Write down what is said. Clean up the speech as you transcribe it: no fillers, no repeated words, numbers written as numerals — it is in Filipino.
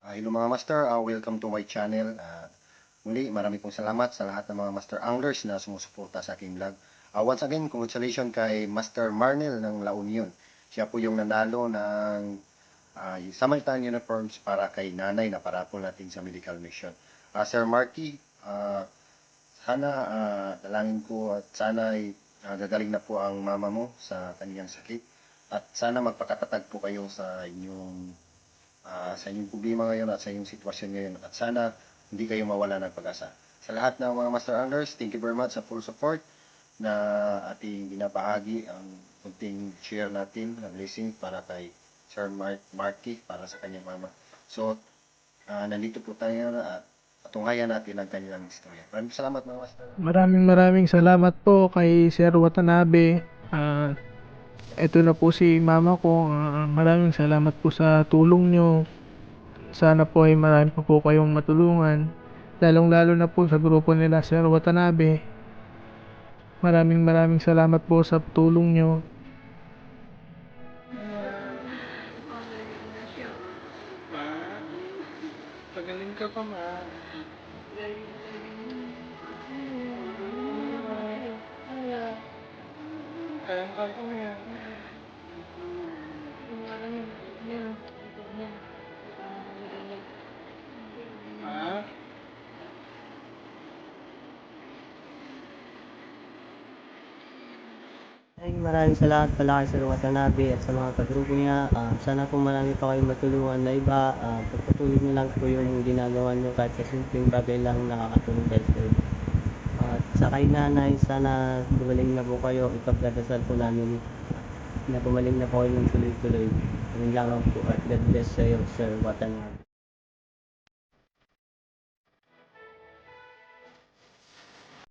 Hello mga master, welcome to my channel. Muli, marami pong salamat sa lahat ng mga master anglers na sumusuporta sa aking vlog. Once again, congratulations kay Master Marnel ng La Union. Siya po yung nanalo ng Samaritan uniforms para kay nanay na parapol natin sa medical mission. Sir Marky, sana dalangin ko at sana ay gagaling na po ang mama mo sa kaniyang sakit. At sana magpakatatag po kayo sa inyong problema ngayon at sa inyong sitwasyon ngayon. At sana hindi kayo mawala ng pag-asa. Sa lahat ng mga Master Anglers, thank you very much sa full support na ating binabahagi ang kunting share natin na blessing para kay Sir Marky para sa kanyang mama. So, nandito po tayo at patungayan natin ang kanilang istorya. Maraming salamat mga Master. Maraming salamat po kay Sir Watanabe. Ito na po si mama ko. Maraming salamat po sa tulong nyo. Sana po ay marami pa po kayong matulungan. Lalong-lalo na po sa grupo nila Sir Watanabe. Maraming salamat po sa tulong nyo. Pagaling ka pa, ma. Kaya ko yan. Ay, maraming salamat pala kay Sir Watanabe at sa mga kagrupo niya. Sana po marami pa kayong matulungan na iba. Pagpatuloy niyo lang po yung ginagawa niyo kahit sa simpleng bagay lang nakakatulong kayo sa iba. At sa kay nanay, sana gumaling na po kayo. Ipagdadasal po namin na gumaling na po kayo ng tuloy-tuloy. Yun lang po at God bless sa iyo, Sir Watanabe.